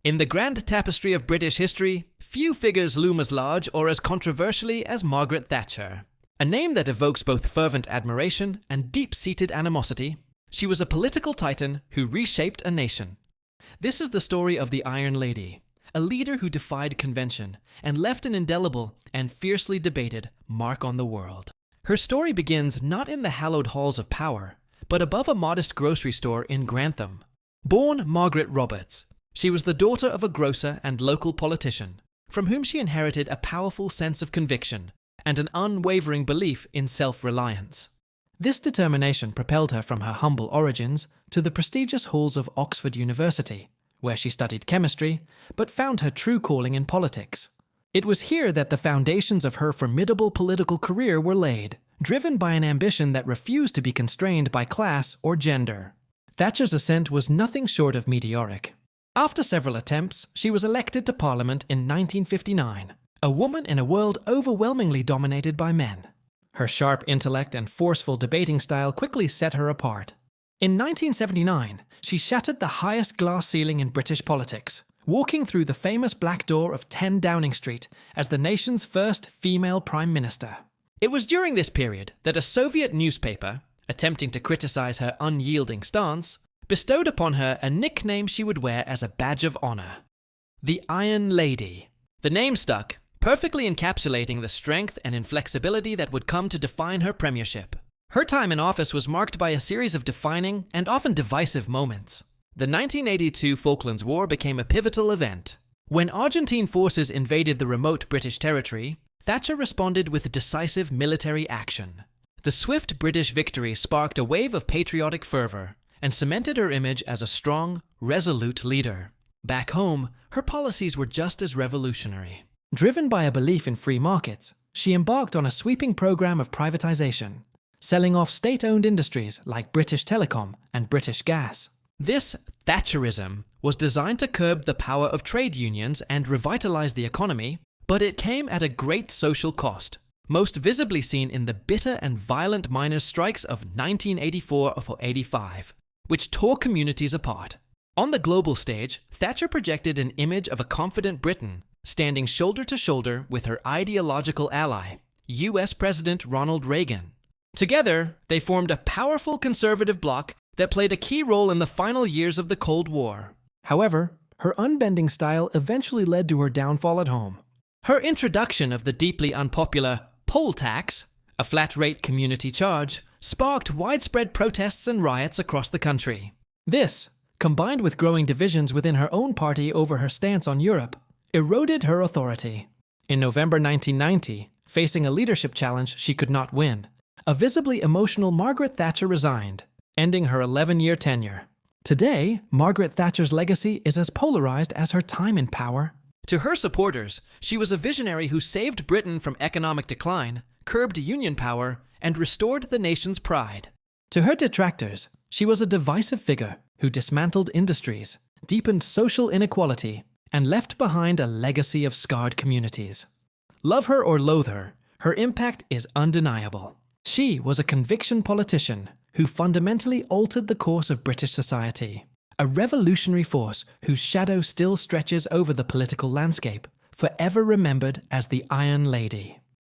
In the grand tapestry of British history, few figures loom as large or as controversially as Margaret Thatcher. A name that evokes both fervent admiration and deep-seated animosity, she was a political titan who reshaped a nation. This is the story of the Iron Lady, a leader who defied convention and left an indelible and fiercely debated mark on the world. Her story begins not in the hallowed halls of power, but above a modest grocery store in Grantham. Born Margaret Roberts, she was the daughter of a grocer and local politician, from whom she inherited a powerful sense of conviction and an unwavering belief in self-reliance. This determination propelled her from her humble origins to the prestigious halls of Oxford University, where she studied chemistry, but found her true calling in politics. It was here that the foundations of her formidable political career were laid, driven by an ambition that refused to be constrained by class or gender. Thatcher's ascent was nothing short of meteoric. After several attempts, she was elected to Parliament in 1959, a woman in a world overwhelmingly dominated by men. Her sharp intellect and forceful debating style quickly set her apart. In 1979, she shattered the highest glass ceiling in British politics, walking through the famous Black Door of 10 Downing Street as the nation's first female Prime Minister. It was during this period that a Soviet newspaper, attempting to criticize her unyielding stance, bestowed upon her a nickname she would wear as a badge of honor: the Iron Lady. The name stuck, perfectly encapsulating the strength and inflexibility that would come to define her premiership. Her time in office was marked by a series of defining and often divisive moments. The 1982 Falklands War became a pivotal event. When Argentine forces invaded the remote British territory, Thatcher responded with decisive military action. The swift British victory sparked a wave of patriotic fervor and cemented her image as a strong, resolute leader. Back home, her policies were just as revolutionary. Driven by a belief in free markets, she embarked on a sweeping program of privatization, selling off state-owned industries like British Telecom and British Gas. This Thatcherism was designed to curb the power of trade unions and revitalize the economy, but it came at a great social cost, most visibly seen in the bitter and violent miners' strikes of 1984–85, which tore communities apart. On the global stage, Thatcher projected an image of a confident Britain, standing shoulder to shoulder with her ideological ally, US President Ronald Reagan. Together, they formed a powerful conservative bloc that played a key role in the final years of the Cold War. However, her unbending style eventually led to her downfall at home. Her introduction of the deeply unpopular poll tax, a flat-rate community charge, sparked widespread protests and riots across the country. This, combined with growing divisions within her own party over her stance on Europe, eroded her authority. In November 1990, facing a leadership challenge she could not win, a visibly emotional Margaret Thatcher resigned, ending her 11-year tenure. Today, Margaret Thatcher's legacy is as polarized as her time in power. To her supporters, she was a visionary who saved Britain from economic decline, curbed union power, and restored the nation's pride. To her detractors, she was a divisive figure who dismantled industries, deepened social inequality, and left behind a legacy of scarred communities. Love her or loathe her, her impact is undeniable. She was a conviction politician who fundamentally altered the course of British society, a revolutionary force whose shadow still stretches over the political landscape, forever remembered as the Iron Lady.